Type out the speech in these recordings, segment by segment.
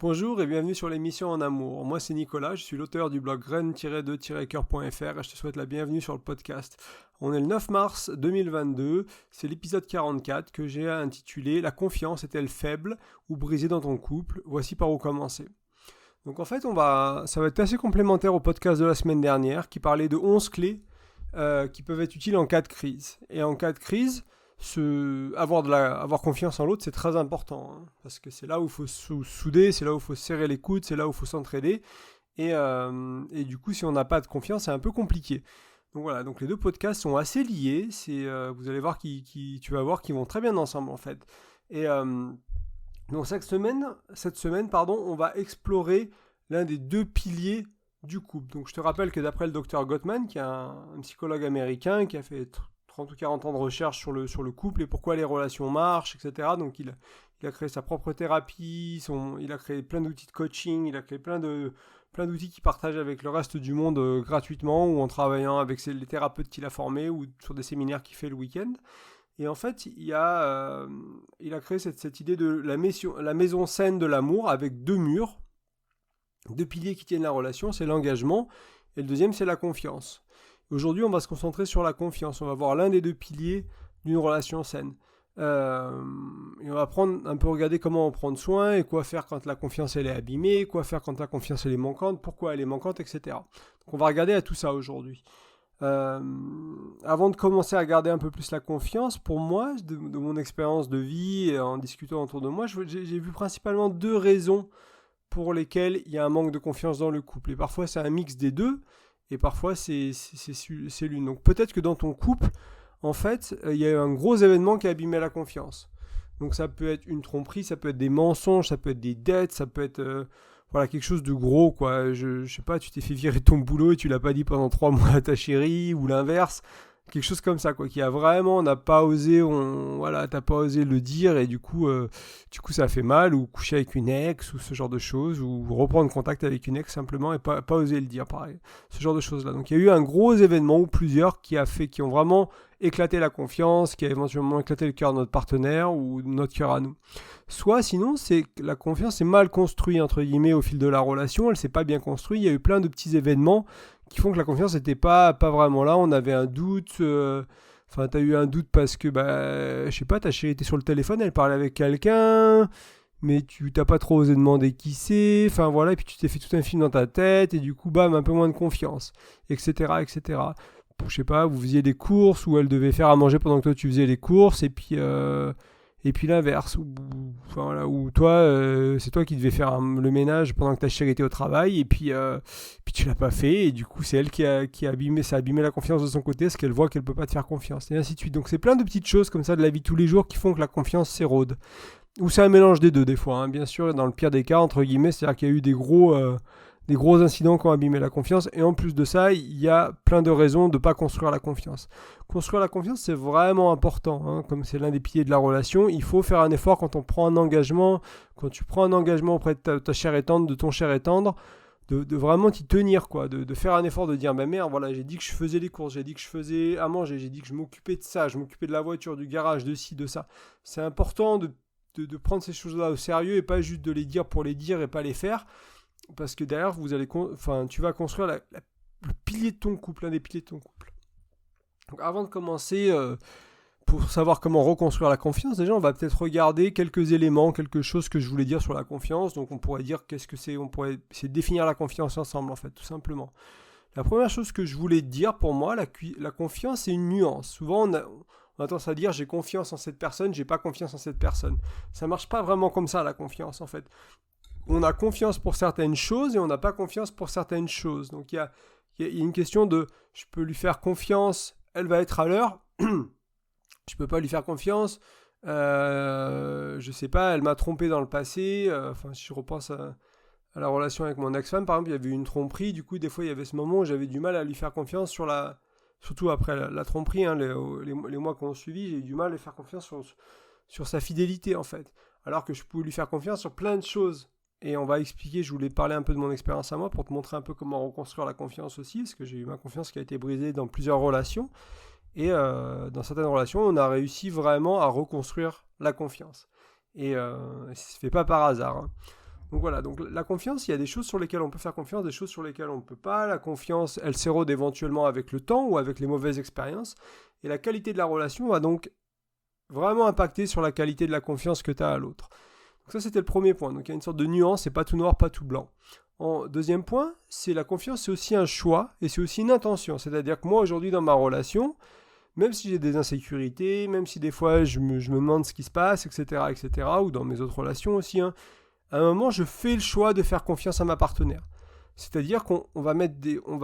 Bonjour et bienvenue sur l'émission En Amour. Moi c'est Nicolas, je suis l'auteur du blog graine-2-coeur.fr et je te souhaite la bienvenue sur le podcast. On est le 9 mars 2022, c'est l'épisode 44 que j'ai intitulé « La confiance est-elle faible ou brisée dans ton couple ?» Voici par où commencer. Donc en fait ça va être assez complémentaire au podcast de la semaine dernière qui parlait de 11 clés qui peuvent être utiles en cas de crise. Et en cas de crise, avoir confiance en l'autre, c'est très important, hein, parce que c'est là où il faut souder, c'est là où il faut serrer les coudes, c'est là où il faut s'entraider. Et du coup, si on n'a pas de confiance, c'est un peu compliqué. Donc voilà, donc les deux podcasts sont assez liés. Vous allez voir tu vas voir qu'ils vont très bien ensemble en fait. Et donc cette semaine, on va explorer l'un des deux piliers du couple. Donc je te rappelle que d'après le docteur Gottman, qui est un psychologue américain qui a fait 30 ou 40 ans de recherche sur le couple et pourquoi les relations marchent, etc. Donc il a créé sa propre thérapie, il a créé plein d'outils de coaching, il a créé plein d'outils qu'il partage avec le reste du monde gratuitement ou en travaillant avec les thérapeutes qu'il a formés ou sur des séminaires qu'il fait le week-end. Et en fait, il a créé cette idée de la maison saine de l'amour avec deux murs, deux piliers qui tiennent la relation, c'est l'engagement et le deuxième c'est la confiance. Aujourd'hui, on va se concentrer sur la confiance. On va voir l'un des deux piliers d'une relation saine. Et on va regarder comment en prendre soin et quoi faire quand la confiance elle est abîmée, quoi faire quand la confiance elle est manquante, pourquoi elle est manquante, etc. Donc on va regarder à tout ça aujourd'hui. Avant de commencer à regarder un peu plus la confiance, pour moi, de mon expérience de vie et en discutant autour de moi, j'ai vu principalement deux raisons pour lesquelles il y a un manque de confiance dans le couple. Et parfois c'est un mix des deux. Et parfois, c'est l'une. Donc peut-être que dans ton couple, en fait, il y a eu un gros événement qui a abîmé la confiance. Donc ça peut être une tromperie, ça peut être des mensonges, ça peut être des dettes, ça peut être quelque chose de gros, quoi. Je sais pas, tu t'es fait virer de ton boulot et tu l'as pas dit pendant 3 mois à ta chérie, ou l'inverse. Quelque chose comme ça, quoi, qui a vraiment, t'as pas osé le dire et du coup ça fait mal, ou coucher avec une ex, ou ce genre de choses, ou reprendre contact avec une ex simplement et pas oser le dire, pareil, ce genre de choses-là. Donc il y a eu un gros événement ou plusieurs qui ont vraiment éclaté la confiance, qui a éventuellement éclaté le cœur de notre partenaire ou notre cœur à nous. Soit sinon, c'est que la confiance est mal construite, entre guillemets, au fil de la relation, elle s'est pas bien construite, il y a eu plein de petits événements qui font que la confiance n'était pas vraiment là, on avait un doute, t'as eu un doute parce que, je sais pas, ta chérie était sur le téléphone, elle parlait avec quelqu'un, mais tu t'as pas trop osé demander qui c'est, et puis tu t'es fait tout un film dans ta tête, et du coup, un peu moins de confiance, etc., etc. Je sais pas, vous faisiez des courses, où elle devait faire à manger pendant que toi tu faisais les courses, et puis l'inverse, où toi, c'est toi qui devais faire le ménage pendant que ta chérie était au travail, et puis tu l'as pas fait, et du coup c'est elle qui a abîmé la confiance de son côté, parce qu'elle voit qu'elle peut pas te faire confiance, et ainsi de suite. Donc c'est plein de petites choses comme ça de la vie de tous les jours qui font que la confiance s'érode. Ou c'est un mélange des deux des fois, hein. Bien sûr, dans le pire des cas, entre guillemets, c'est-à-dire qu'il y a eu des gros incidents qui ont abîmé la confiance, et en plus de ça, il y a plein de raisons de ne pas construire la confiance. Construire la confiance, c'est vraiment important, hein, comme c'est l'un des piliers de la relation. Il faut faire un effort quand on prend un engagement, quand tu prends un engagement auprès de ta chère et tendre, de ton cher et tendre, de vraiment t'y tenir, quoi, de faire un effort, de dire, merde, voilà, j'ai dit que je faisais les courses, j'ai dit que je faisais à manger, j'ai dit que je m'occupais de ça, je m'occupais de la voiture, du garage, de ci, de ça. C'est important de prendre ces choses-là au sérieux et pas juste de les dire pour les dire et pas les faire. Parce que derrière, tu vas construire le pilier de ton couple, l'un des piliers de ton couple. Donc avant de commencer, pour savoir comment reconstruire la confiance, déjà, on va peut-être regarder quelques éléments, quelque chose que je voulais dire sur la confiance. Donc on pourrait dire qu'est-ce que c'est, on pourrait essayer de définir la confiance ensemble, en fait, tout simplement. La première chose que je voulais dire, pour moi, la confiance, c'est une nuance. Souvent, on a tendance à dire j'ai confiance en cette personne, j'ai pas confiance en cette personne. Ça marche pas vraiment comme ça, la confiance, en fait. On a confiance pour certaines choses et on n'a pas confiance pour certaines choses. Donc il y a une question de je peux lui faire confiance, elle va être à l'heure. Je peux pas lui faire confiance. Je sais pas, elle m'a trompé dans le passé. Si je repense à la relation avec mon ex-femme, par exemple, il y avait eu une tromperie. Du coup, des fois, il y avait ce moment où j'avais du mal à lui faire confiance surtout après la tromperie, hein, les mois qui ont suivi, j'ai eu du mal à lui faire confiance sur sa fidélité, en fait. Alors que je pouvais lui faire confiance sur plein de choses. Et on va expliquer, je voulais parler un peu de mon expérience à moi pour te montrer un peu comment reconstruire la confiance aussi, parce que j'ai eu ma confiance qui a été brisée dans plusieurs relations. Et dans certaines relations, on a réussi vraiment à reconstruire la confiance. Et ça ne se fait pas par hasard, hein. Donc voilà, donc la confiance, il y a des choses sur lesquelles on peut faire confiance, des choses sur lesquelles on ne peut pas. La confiance, elle s'érode éventuellement avec le temps ou avec les mauvaises expériences. Et la qualité de la relation va donc vraiment impacter sur la qualité de la confiance que tu as à l'autre. Donc ça, c'était le premier point. Donc il y a une sorte de nuance, c'est pas tout noir, pas tout blanc. En deuxième point, c'est la confiance, c'est aussi un choix et c'est aussi une intention. C'est-à-dire que moi, aujourd'hui, dans ma relation, même si j'ai des insécurités, même si des fois je me demande ce qui se passe, etc., ou dans mes autres relations aussi, hein, à un moment, je fais le choix de faire confiance à ma partenaire. C'est-à-dire qu'on va on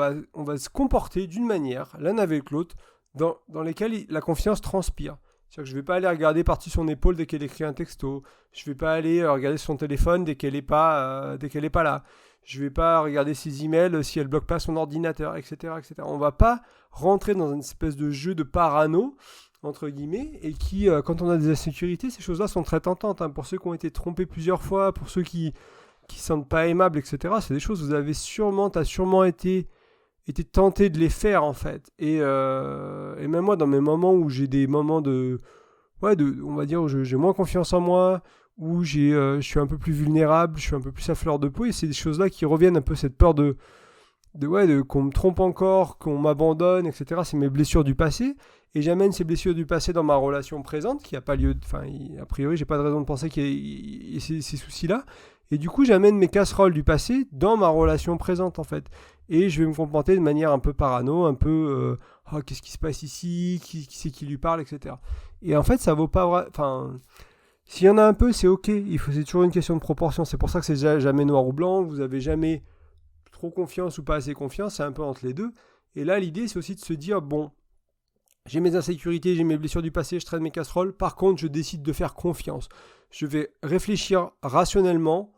va se comporter d'une manière, l'un avec l'autre, dans lesquelles la confiance transpire. C'est-à-dire que je ne vais pas aller regarder par-dessus son épaule dès qu'elle écrit un texto. Je ne vais pas aller regarder son téléphone dès qu'elle n'est pas là. Je ne vais pas regarder ses emails si elle ne bloque pas son ordinateur, etc. On ne va pas rentrer dans une espèce de jeu de parano, entre guillemets, et qui, quand on a des insécurités, ces choses-là sont très tentantes. Hein. Pour ceux qui ont été trompés plusieurs fois, pour ceux qui ne sentent pas aimables, etc., c'est des choses que vous avez t'as sûrement été tenté de les faire, en fait. Et même moi, dans mes moments où j'ai des moments on va dire, où j'ai moins confiance en moi, où je suis un peu plus vulnérable, je suis un peu plus à fleur de peau, et c'est des choses-là qui reviennent un peu, cette peur de qu'on me trompe encore, qu'on m'abandonne, etc. C'est mes blessures du passé, et j'amène ces blessures du passé dans ma relation présente, qui n'a pas lieu, a priori, j'ai pas de raison de penser qu'il y ait ces soucis-là, et du coup, j'amène mes casseroles du passé dans ma relation présente, en fait. Et je vais me comporter de manière un peu parano, un peu qu'est-ce qui se passe ici, qui c'est qui lui parle, etc. Et en fait, ça vaut pas vrai. Enfin, s'il y en a un peu, c'est ok. C'est toujours une question de proportion. C'est pour ça que c'est jamais noir ou blanc. Vous avez jamais trop confiance ou pas assez confiance. C'est un peu entre les deux. Et là, l'idée, c'est aussi de se dire bon, j'ai mes insécurités, j'ai mes blessures du passé, je traîne mes casseroles. Par contre, je décide de faire confiance. Je vais réfléchir rationnellement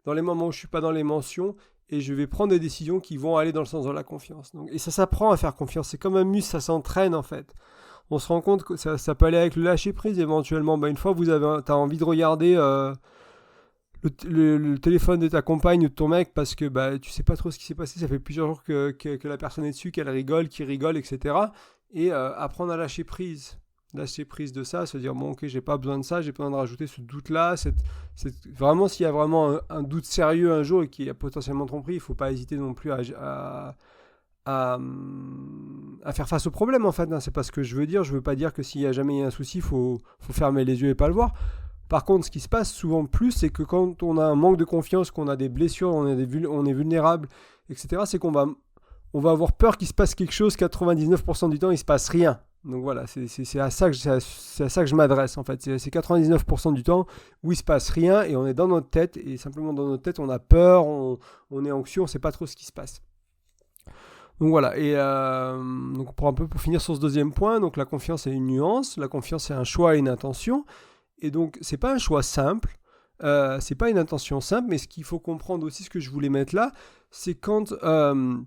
dans les moments où je suis pas dans l'émotion. Et je vais prendre des décisions qui vont aller dans le sens de la confiance. Donc, et ça s'apprend à faire confiance. C'est comme un muscle, ça s'entraîne en fait. On se rend compte que ça peut aller avec le lâcher prise éventuellement. Une fois, tu as envie de regarder le téléphone de ta compagne ou de ton mec parce que tu sais pas trop ce qui s'est passé. Ça fait plusieurs jours que la personne est dessus, qu'elle rigole, qu'il rigole, etc. Et apprendre à lâcher prise. Lâcher prise de ça, se dire bon ok, j'ai pas besoin de ça, j'ai pas besoin de rajouter ce doute là, vraiment s'il y a vraiment un doute sérieux un jour et qui a potentiellement tromperie, il faut pas hésiter non plus à faire face au problème en fait, hein. C'est pas ce que je veux dire, je veux pas dire que s'il y a jamais un souci, faut fermer les yeux et pas le voir. Par contre, ce qui se passe souvent plus, c'est que quand on a un manque de confiance, qu'on a des blessures, on est vulnérable, etc., c'est qu'on va avoir peur qu'il se passe quelque chose. 99% du temps il se passe rien. Donc voilà, c'est à ça que je m'adresse en fait. C'est 99% du temps où il se passe rien et on est dans notre tête et simplement dans notre tête on a peur, on est anxieux, on ne sait pas trop ce qui se passe. Donc voilà, et donc pour finir sur ce deuxième point, donc la confiance c'est une nuance, la confiance c'est un choix et une intention, et donc c'est pas un choix simple, c'est pas une intention simple, mais ce qu'il faut comprendre aussi, ce que je voulais mettre là, c'est quand on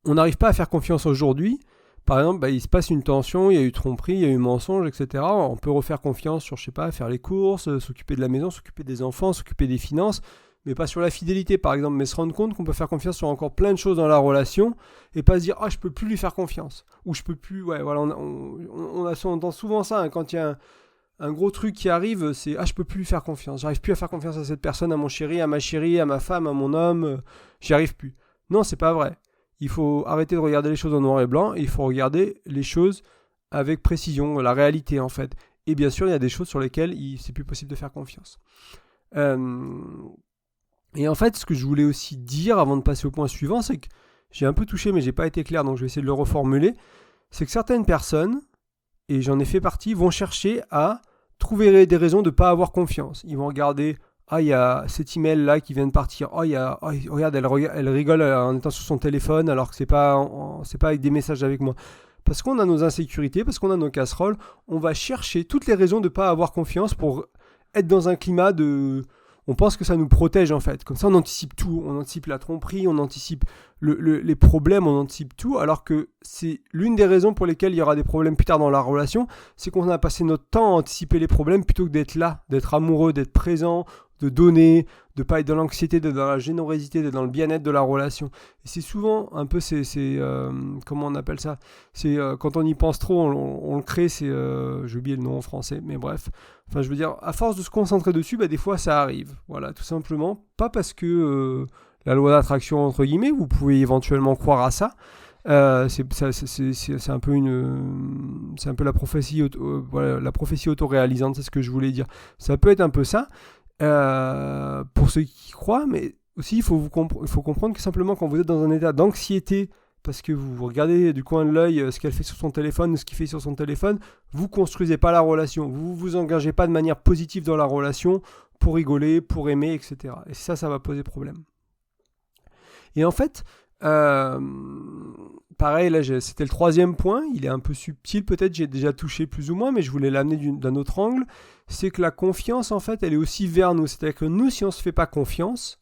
n'arrive pas à faire confiance aujourd'hui. Par exemple, il se passe une tension, il y a eu tromperie, il y a eu mensonge, etc. On peut refaire confiance sur, je sais pas, faire les courses, s'occuper de la maison, s'occuper des enfants, s'occuper des finances, mais pas sur la fidélité, par exemple. Mais se rendre compte qu'on peut faire confiance sur encore plein de choses dans la relation et pas se dire « Ah, je peux plus lui faire confiance » ou « Je peux plus... » Ouais, voilà, on entend souvent ça, hein, quand il y a un gros truc qui arrive, c'est « Ah, je peux plus lui faire confiance. J'arrive plus à faire confiance à cette personne, à mon chéri, à ma femme, à mon homme. J'y arrive plus. » Non, c'est pas vrai. Il faut arrêter de regarder les choses en noir et blanc et il faut regarder les choses avec précision, la réalité en fait. Et bien sûr, il y a des choses sur lesquelles c'est plus possible de faire confiance. Et en fait, ce que je voulais aussi dire avant de passer au point suivant, c'est que j'ai un peu touché mais j'ai pas été clair, donc je vais essayer de le reformuler. C'est que certaines personnes, et j'en ai fait partie, vont chercher à trouver des raisons de ne pas avoir confiance. Ils vont regarder... Ah, il y a cet email-là qui vient de partir. Regarde, elle rigole en étant sur son téléphone alors que c'est pas avec des messages avec moi. Parce qu'on a nos insécurités, parce qu'on a nos casseroles, on va chercher toutes les raisons de ne pas avoir confiance pour être dans un climat de... On pense que ça nous protège en fait. Comme ça, on anticipe tout. On anticipe la tromperie, on anticipe les problèmes, on anticipe tout. Alors que c'est l'une des raisons pour lesquelles il y aura des problèmes plus tard dans la relation, c'est qu'on a passé notre temps à anticiper les problèmes plutôt que d'être là, d'être amoureux, d'être présent, de donner, de pas être dans l'anxiété, d'être dans la générosité, d'être dans le bien-être de la relation. Et c'est souvent un peu, comment on appelle ça, c'est quand on y pense trop, on le crée, j'ai oublié le nom en français, mais bref. Enfin, je veux dire, à force de se concentrer dessus, des fois ça arrive. Voilà, tout simplement. Pas parce que la loi d'attraction, entre guillemets, vous pouvez éventuellement croire à ça. C'est un peu c'est un peu la prophétie voilà, la prophétie autoréalisante, c'est ce que je voulais dire. Ça peut être un peu ça pour ceux qui croient, mais aussi il faut comprendre que simplement quand vous êtes dans un état d'anxiété parce que vous regardez du coin de l'œil ce qu'elle fait sur son téléphone ou ce qu'il fait sur son téléphone, vous construisez pas la relation, vous vous engagez pas de manière positive dans la relation pour rigoler, pour aimer, etc. Et ça va poser problème. Et en fait, pareil, là c'était le troisième point, il est un peu subtil peut-être, j'ai déjà touché plus ou moins, mais je voulais l'amener d'un autre angle, c'est que la confiance en fait elle est aussi vers nous, c'est-à-dire que nous si on ne se fait pas confiance,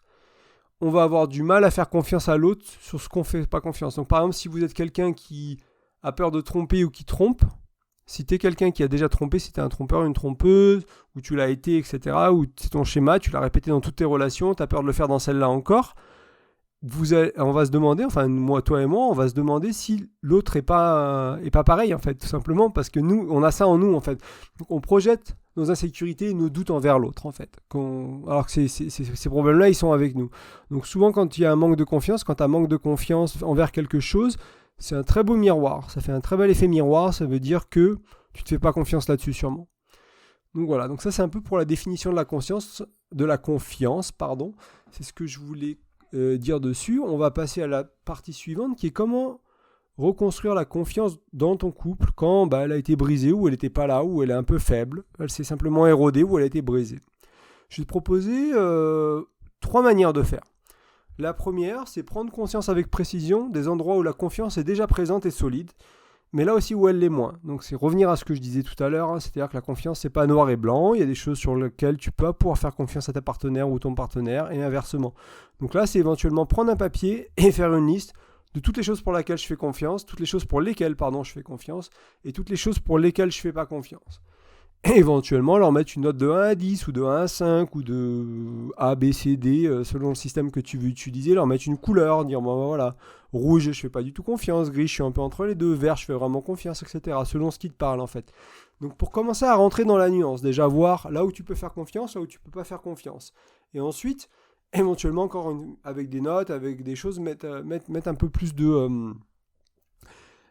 on va avoir du mal à faire confiance à l'autre sur ce qu'on ne fait pas confiance. Donc par exemple si vous êtes quelqu'un qui a peur de tromper ou qui trompe, si tu es quelqu'un qui a déjà trompé, si tu es un trompeur, une trompeuse, ou tu l'as été, etc., ou c'est ton schéma, tu l'as répété dans toutes tes relations, tu as peur de le faire dans celle-là encore, on va se demander, enfin moi, toi et moi, on va se demander si l'autre est pas pareil en fait, tout simplement parce que nous, on a ça en nous en fait. Donc on projette nos insécurités et nos doutes envers l'autre en fait. Alors que ces problèmes-là, ils sont avec nous. Donc souvent quand il y a un manque de confiance, quand tu as un manque de confiance envers quelque chose, c'est un très beau miroir. Ça fait un très bel effet miroir. Ça veut dire que tu te fais pas confiance là-dessus sûrement. Donc voilà. Donc ça c'est un peu pour la définition de la confiance, pardon. C'est ce que je voulais dire dessus. On va passer à la partie suivante qui est comment reconstruire la confiance dans ton couple quand elle a été brisée ou elle n'était pas là ou elle est un peu faible, elle s'est simplement érodée ou elle a été brisée. Je vais te proposer 3 manières de faire. La première, c'est prendre conscience avec précision des endroits où la confiance est déjà présente et solide, mais là aussi où elle l'est moins. Donc c'est revenir à ce que je disais tout à l'heure, c'est-à-dire que la confiance c'est pas noir et blanc, il y a des choses sur lesquelles tu peux pouvoir faire confiance à ta partenaire ou ton partenaire et inversement. Donc là c'est éventuellement prendre un papier et faire une liste de toutes les choses pour lesquelles je fais confiance, toutes les choses pour lesquelles je fais confiance et toutes les choses pour lesquelles je fais pas confiance. Et éventuellement leur mettre une note de 1 à 10 ou de 1 à 5 ou de A, B, C, D selon le système que tu veux utiliser, leur mettre une couleur, dire voilà, rouge je fais pas du tout confiance, gris je suis un peu entre les deux, vert je fais vraiment confiance, etc. selon ce qui te parle en fait. Donc pour commencer à rentrer dans la nuance, déjà voir là où tu peux faire confiance, là où tu peux pas faire confiance. Et ensuite, éventuellement encore avec des notes, avec des choses, mettre un peu plus de...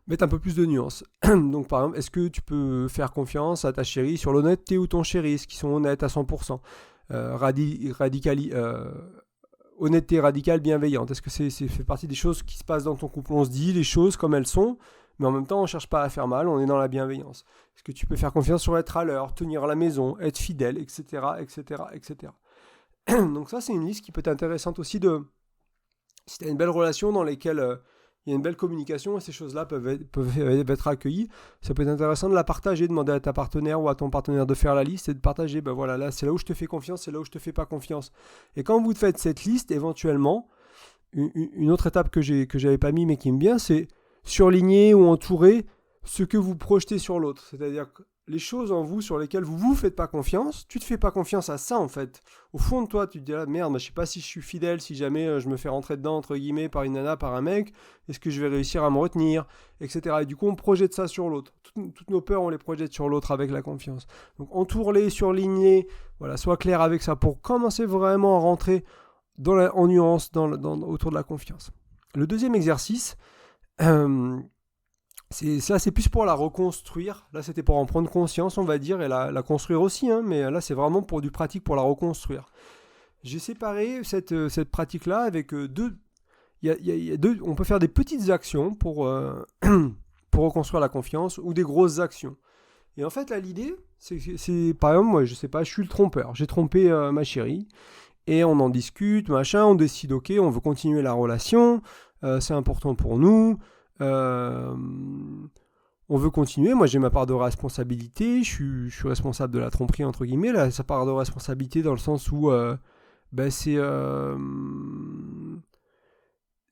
mettre un peu plus de nuances. Donc par exemple, est-ce que tu peux faire confiance à ta chérie sur l'honnêteté ou ton chéri, est-ce qu'ils sont honnêtes à 100% honnêteté radicale bienveillante, est-ce que c'est fait partie des choses qui se passent dans ton couple? On se dit les choses comme elles sont, mais en même temps on ne cherche pas à faire mal, on est dans la bienveillance. Est-ce que tu peux faire confiance sur être à l'heure, tenir la maison, être fidèle, etc. etc., etc. Donc ça c'est une liste qui peut être intéressante aussi si tu as une belle relation dans laquelle il y a une belle communication et ces choses-là peuvent être accueillies. Ça peut être intéressant de la partager, de demander à ta partenaire ou à ton partenaire de faire la liste et de partager, voilà, là c'est là où je te fais confiance, c'est là où je te fais pas confiance. Et quand vous faites cette liste, éventuellement, une autre étape que j'avais pas mis mais qui me vient, c'est surligner ou entourer ce que vous projetez sur l'autre. C'est-à-dire que les choses en vous sur lesquelles vous vous faites pas confiance, tu te fais pas confiance à ça en fait. Au fond de toi, tu te dis merde, je sais pas si je suis fidèle, si jamais je me fais rentrer dedans entre guillemets par une nana, par un mec, est-ce que je vais réussir à me retenir, etc. Et du coup, on projette ça sur l'autre. Toutes nos peurs, on les projette sur l'autre avec la confiance. Donc entoure-les, surligne-les, voilà, sois clair avec ça pour commencer vraiment à rentrer en nuance autour de la confiance. Le deuxième exercice, c'est plus pour la reconstruire. Là, c'était pour en prendre conscience, on va dire, et la construire aussi, mais là, c'est vraiment pour du pratique, pour la reconstruire. J'ai séparé cette pratique-là avec deux... on peut faire des petites actions pour reconstruire la confiance ou des grosses actions. Et en fait, là, l'idée, c'est par exemple, moi, je sais pas, je suis le trompeur. J'ai trompé ma chérie, et on en discute, machin, on décide, ok, on veut continuer la relation, c'est important pour nous... on veut continuer, moi j'ai ma part de responsabilité, je suis responsable de la tromperie entre guillemets, là, sa part de responsabilité dans le sens où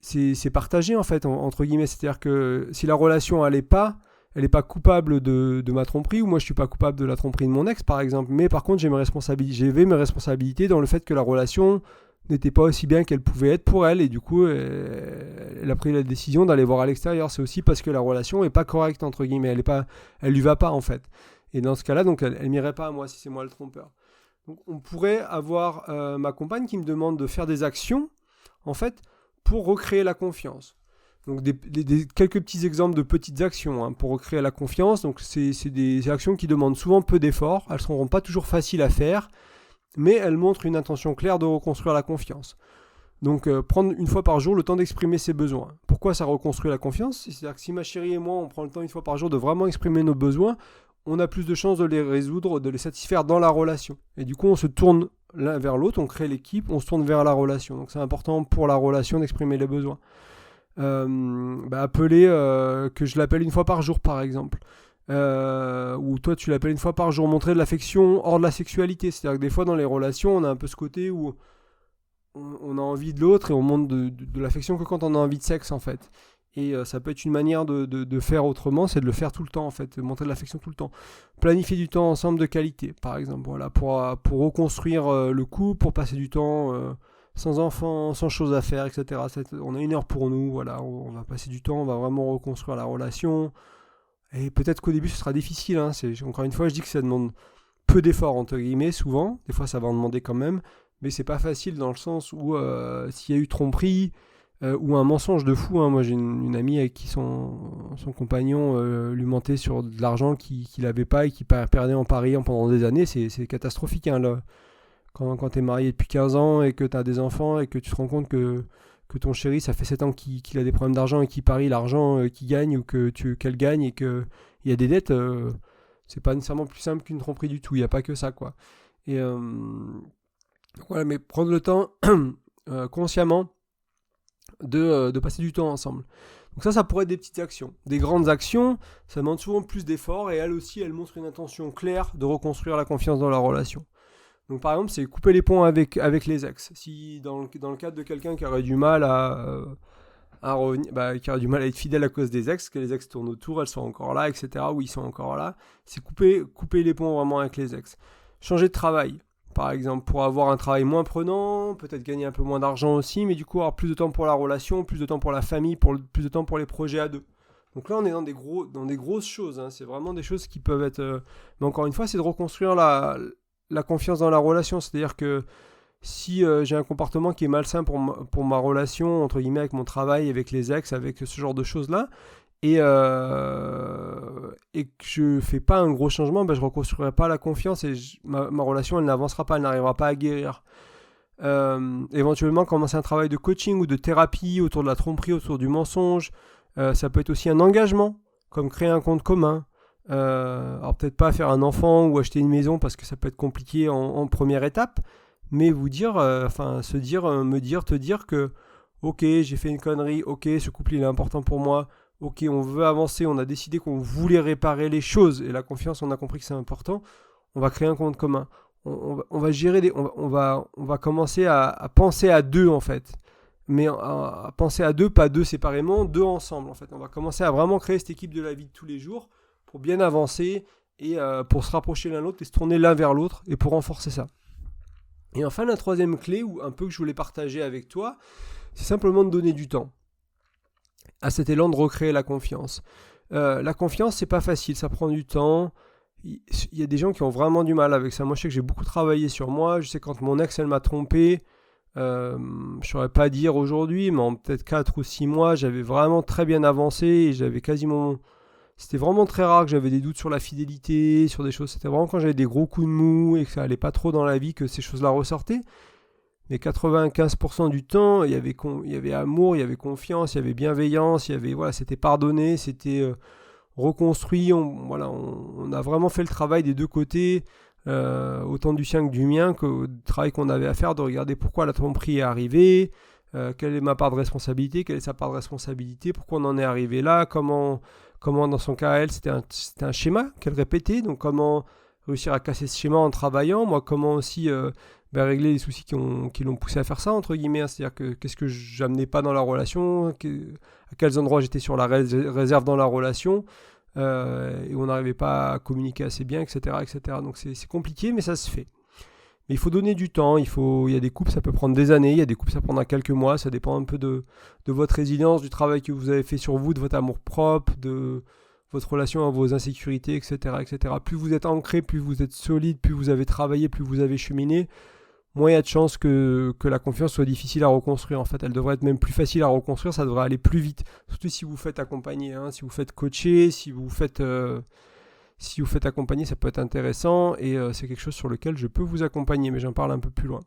c'est partagé en fait entre guillemets, c'est-à-dire que si la relation allait pas, elle n'est pas coupable de ma tromperie, ou moi je suis pas coupable de la tromperie de mon ex par exemple, mais par contre j'avais mes responsabilités dans le fait que la relation n'était pas aussi bien qu'elle pouvait être pour elle, et du coup elle a pris la décision d'aller voir à l'extérieur. C'est aussi parce que la relation est pas correcte entre guillemets, elle lui va pas en fait. Et dans ce cas-là, donc elle m'irait pas à moi si c'est moi le trompeur. Donc on pourrait avoir ma compagne qui me demande de faire des actions en fait pour recréer la confiance. Donc quelques petits exemples de petites actions pour recréer la confiance. Donc c'est des actions qui demandent souvent peu d'efforts, elles ne seront pas toujours faciles à faire, mais elles montrent une intention claire de reconstruire la confiance. Donc prendre une fois par jour le temps d'exprimer ses besoins. Pourquoi ça reconstruit la confiance ? C'est-à-dire que si ma chérie et moi on prend le temps une fois par jour de vraiment exprimer nos besoins, on a plus de chances de les résoudre, de les satisfaire dans la relation. Et du coup on se tourne l'un vers l'autre, on crée l'équipe, on se tourne vers la relation. Donc c'est important pour la relation d'exprimer les besoins. Appeler, que je l'appelle une fois par jour par exemple. Ou toi tu l'appelles une fois par jour, montrer de l'affection hors de la sexualité. C'est-à-dire que des fois dans les relations on a un peu ce côté où on a envie de l'autre et on montre de l'affection que quand on a envie de sexe en fait. Et ça peut être une manière de faire autrement, c'est de le faire tout le temps en fait, de montrer de l'affection tout le temps. Planifier du temps ensemble de qualité par exemple, voilà, pour reconstruire le couple, pour passer du temps sans enfants, sans choses à faire, etc. On a 1 heure pour nous, voilà, on va passer du temps, on va vraiment reconstruire la relation. Et peut-être qu'au début ce sera difficile, encore une fois je dis que ça demande peu d'efforts entre guillemets souvent, des fois ça va en demander quand même, mais c'est pas facile dans le sens où s'il y a eu tromperie ou un mensonge de fou, moi j'ai une amie avec qui son compagnon lui mentait sur de l'argent qu'il n'avait pas et qu'il perdait en pariant pendant des années, c'est catastrophique là. Quand tu es marié depuis 15 ans et que tu as des enfants et que tu te rends compte que ton chéri, ça fait 7 ans qu'il a des problèmes d'argent et qu'il parie l'argent qu'il gagne ou qu'elle gagne et qu'il y a des dettes, c'est pas nécessairement plus simple qu'une tromperie du tout. Il n'y a pas que ça, quoi. Et voilà, mais prendre le temps consciemment de passer du temps ensemble. Donc ça pourrait être des petites actions. Des grandes actions, ça demande souvent plus d'efforts et elle aussi, elle montre une intention claire de reconstruire la confiance dans la relation. Donc par exemple, c'est couper les ponts avec les ex. Si dans le cadre de quelqu'un qui aurait du mal à revenir, qui aurait du mal à être fidèle à cause des ex, que les ex tournent autour, elles sont encore là, etc., ou ils sont encore là, c'est couper les ponts vraiment avec les ex. Changer de travail, par exemple, pour avoir un travail moins prenant, peut-être gagner un peu moins d'argent aussi, mais du coup avoir plus de temps pour la relation, plus de temps pour la famille, plus de temps pour les projets à deux. Donc là, on est dans des grosses choses, c'est vraiment des choses qui peuvent être... Mais encore une fois, c'est de reconstruire la confiance dans la relation, c'est-à-dire que si j'ai un comportement qui est malsain pour ma relation, entre guillemets, avec mon travail, avec les ex, avec ce genre de choses-là, et que je fais pas un gros changement, je reconstruirai pas la confiance et ma relation, elle n'avancera pas, elle n'arrivera pas à guérir. Éventuellement, commencer un travail de coaching ou de thérapie autour de la tromperie, autour du mensonge, ça peut être aussi un engagement, comme créer un compte commun. Alors peut-être pas faire un enfant ou acheter une maison parce que ça peut être compliqué en première étape, mais te dire que ok, j'ai fait une connerie, ok, ce couple il est important pour moi, ok, on veut avancer, on a décidé qu'on voulait réparer les choses et la confiance, on a compris que c'est important, on va créer un compte commun, on va gérer on va commencer à penser à deux en fait, mais à penser à deux, pas deux séparément, deux ensemble en fait. On va commencer à vraiment créer cette équipe de la vie de tous les jours pour bien avancer et pour se rapprocher l'un l'autre et se tourner l'un vers l'autre et pour renforcer ça. Et enfin, la troisième clé, ou un peu que je voulais partager avec toi, c'est simplement de donner du temps à cet élan de recréer la confiance. La confiance, c'est pas facile, ça prend du temps. Il y a des gens qui ont vraiment du mal avec ça. Moi, je sais que j'ai beaucoup travaillé sur moi. Je sais quand mon ex, elle m'a trompé, je ne saurais pas dire aujourd'hui, mais en peut-être 4 ou 6 mois, j'avais vraiment très bien avancé et j'avais quasiment... C'était vraiment très rare que j'avais des doutes sur la fidélité, sur des choses. C'était vraiment quand j'avais des gros coups de mou et que ça allait pas trop dans la vie que ces choses-là ressortaient. Mais 95% du temps, il y avait amour, il y avait confiance, il y avait bienveillance, c'était pardonné, c'était reconstruit. On a vraiment fait le travail des deux côtés, autant du sien que du mien, que le travail qu'on avait à faire de regarder pourquoi la tromperie est arrivée, quelle est ma part de responsabilité, quelle est sa part de responsabilité, pourquoi on en est arrivé là, comment dans son cas, elle, c'était un schéma qu'elle répétait, donc comment réussir à casser ce schéma en travaillant, moi comment aussi régler les soucis qui l'ont poussé à faire ça, entre guillemets, c'est-à-dire que qu'est-ce que j'amenais pas dans la relation, à quels endroits j'étais sur la réserve dans la relation, et on n'arrivait pas à communiquer assez bien, etc. etc. Donc c'est compliqué, mais ça se fait. Mais il faut donner du temps, il y a des couples, ça peut prendre des années, il y a des couples, ça prendra quelques mois, ça dépend un peu de votre résilience, du travail que vous avez fait sur vous, de votre amour-propre, de votre relation à vos insécurités, etc., etc. Plus vous êtes ancré, plus vous êtes solide, plus vous avez travaillé, plus vous avez cheminé, moins il y a de chances que la confiance soit difficile à reconstruire. En fait, elle devrait être même plus facile à reconstruire, ça devrait aller plus vite. Surtout si vous faites accompagner, si vous faites coacher, si vous faites accompagner, ça peut être intéressant et c'est quelque chose sur lequel je peux vous accompagner, mais j'en parle un peu plus loin.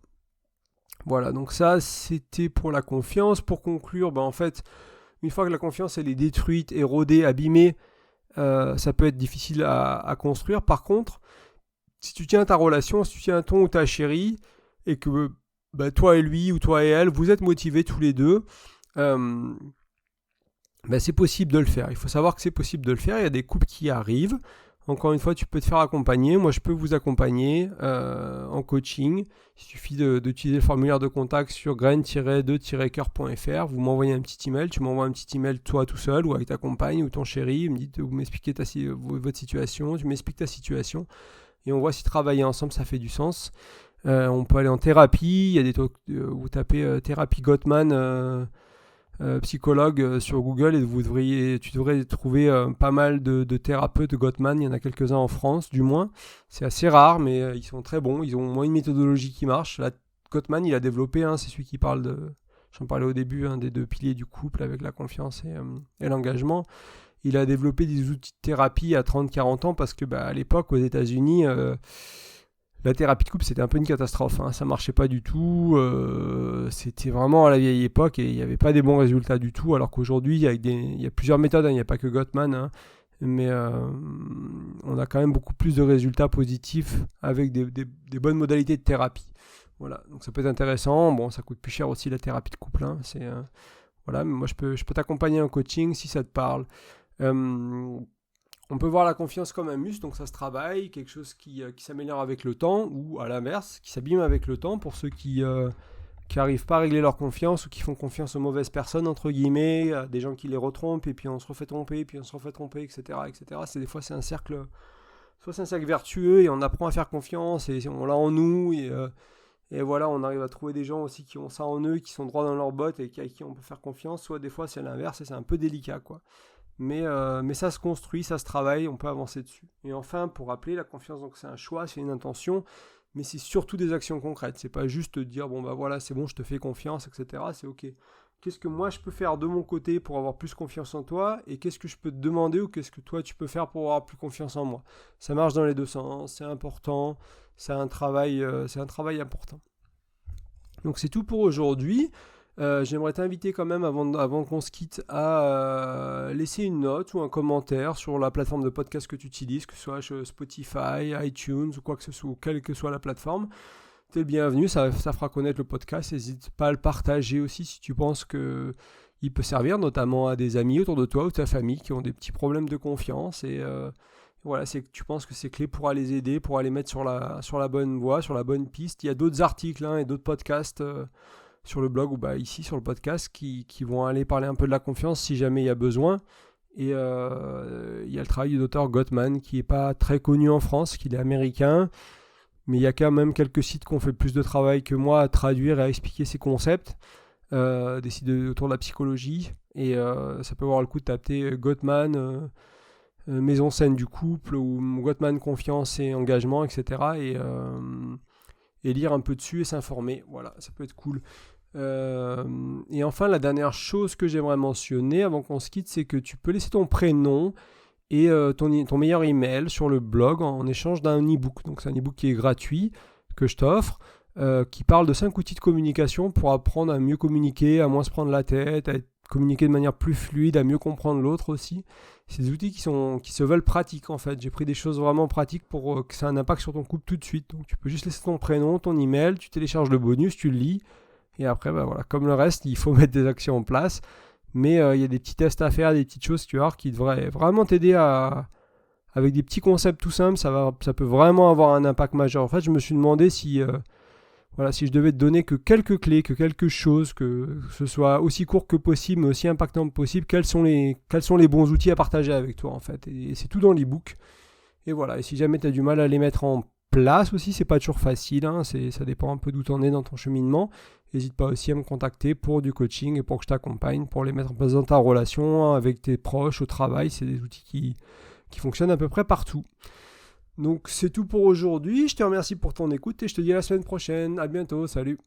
Voilà, donc ça, c'était pour la confiance. Pour conclure, en fait, une fois que la confiance elle est détruite, érodée, abîmée, ça peut être difficile à construire. Par contre, si tu tiens ta relation, si tu tiens ton ou ta chérie, et que toi et lui ou toi et elle, vous êtes motivés tous les deux, c'est possible de le faire. Il faut savoir que c'est possible de le faire. Il y a des couples qui arrivent. Encore une fois, tu peux te faire accompagner. Moi, je peux vous accompagner en coaching. Il suffit d'utiliser le formulaire de contact sur graine-de-coeur.fr. Vous m'envoyez un petit email. Tu m'envoies un petit email toi tout seul ou avec ta compagne ou ton chéri. Vous m'expliquez votre situation. Tu m'expliques ta situation. Et on voit si travailler ensemble, ça fait du sens. On peut aller en thérapie. Il y a des trucs, vous tapez thérapie Gottman psychologue sur Google et tu devrais trouver pas mal de thérapeutes Gottman. Il y en a quelques-uns en France, du moins. C'est assez rare, mais ils sont très bons. Ils ont au moins une méthodologie qui marche. Là, Gottman, il a développé, c'est celui qui parle j'en parlais au début, des 2 piliers du couple avec la confiance et l'engagement. Il a développé des outils de thérapie à 30-40 ans parce que à l'époque, aux États-Unis, la thérapie de couple, c'était un peu une catastrophe. Ça marchait pas du tout. C'était vraiment à la vieille époque et il n'y avait pas des bons résultats du tout. Alors qu'aujourd'hui, il y a plusieurs méthodes. Il n'y a pas que Gottman. Mais on a quand même beaucoup plus de résultats positifs avec des bonnes modalités de thérapie. Voilà. Donc ça peut être intéressant. Bon, ça coûte plus cher aussi la thérapie de couple. Voilà. Mais moi, je peux t'accompagner en coaching si ça te parle. On peut voir la confiance comme un muscle, donc ça se travaille, quelque chose qui s'améliore avec le temps, ou à l'inverse, qui s'abîme avec le temps pour ceux qui n'arrivent pas à régler leur confiance ou qui font confiance aux mauvaises personnes, entre guillemets, à des gens qui les retrompent, et puis on se refait tromper, puis on se refait tromper, etc. etc. Des fois, c'est un cercle, soit c'est un cercle vertueux, et on apprend à faire confiance, et on l'a en nous, et voilà, on arrive à trouver des gens aussi qui ont ça en eux, qui sont droits dans leurs bottes, et à qui on peut faire confiance, soit des fois, c'est l'inverse, et c'est un peu délicat, quoi. Mais ça se construit, ça se travaille, on peut avancer dessus. Et enfin, pour rappeler, la confiance, donc c'est un choix, c'est une intention, mais c'est surtout des actions concrètes. C'est pas juste dire, voilà, c'est bon, je te fais confiance, etc. C'est ok. Qu'est-ce que moi je peux faire de mon côté pour avoir plus confiance en toi, et qu'est-ce que je peux te demander ou qu'est-ce que toi tu peux faire pour avoir plus confiance en moi. Ça marche dans les deux sens, c'est important, c'est un travail important. Donc c'est tout pour aujourd'hui. J'aimerais t'inviter quand même avant qu'on se quitte à laisser une note ou un commentaire sur la plateforme de podcast que tu utilises, que ce soit Spotify, iTunes ou quoi que ce soit, ou quelle que soit la plateforme. T'es le bienvenu, ça fera connaître le podcast. N'hésite pas à le partager aussi si tu penses qu'il peut servir, notamment à des amis autour de toi ou de ta famille qui ont des petits problèmes de confiance. Et voilà, c'est que tu penses que c'est clé pour les aider, pour les mettre sur la bonne voie, sur la bonne piste. Il y a d'autres articles et d'autres podcasts sur le blog ou ici sur le podcast qui vont aller parler un peu de la confiance si jamais il y a besoin. Et il y a le travail du docteur Gottman qui n'est pas très connu en France, qu'il est américain, mais il y a quand même quelques sites qui ont fait plus de travail que moi à traduire et à expliquer ces concepts, des sites autour de la psychologie, et ça peut avoir le coup de taper Gottman maison saine du couple ou Gottman confiance et engagement, etc. Et lire un peu dessus et s'informer. Voilà, ça peut être cool. Et enfin, la dernière chose que j'aimerais mentionner avant qu'on se quitte, c'est que tu peux laisser ton prénom et ton meilleur email sur le blog en échange d'un e-book. Donc c'est un e-book qui est gratuit, que je t'offre, qui parle de 5 outils de communication pour apprendre à mieux communiquer, à moins se prendre la tête, à communiquer de manière plus fluide, à mieux comprendre l'autre aussi. C'est des outils qui se veulent pratiques en fait. J'ai pris des choses vraiment pratiques pour que ça ait un impact sur ton couple tout de suite. Donc tu peux juste laisser ton prénom, ton email, tu télécharges le bonus, tu le lis. Et après, voilà, comme le reste, il faut mettre des actions en place. Mais il y a des petits tests à faire, des petites choses, tu vois, qui devraient vraiment t'aider avec des petits concepts tout simples, ça peut vraiment avoir un impact majeur. En fait, je me suis demandé si Voilà, si je devais te donner que quelques clés, que quelque chose, que ce soit aussi court que possible, mais aussi impactant que possible, quels sont les bons outils à partager avec toi en fait. Et c'est tout dans l'e-book. Et voilà, et si jamais tu as du mal à les mettre en place aussi, c'est pas toujours facile, hein, ça dépend un peu d'où tu en es dans ton cheminement. N'hésite pas aussi à me contacter pour du coaching et pour que je t'accompagne, pour les mettre en place dans ta relation, avec tes proches, au travail. C'est des outils qui fonctionnent à peu près partout. Donc c'est tout pour aujourd'hui. Je te remercie pour ton écoute et je te dis à la semaine prochaine. À bientôt. Salut.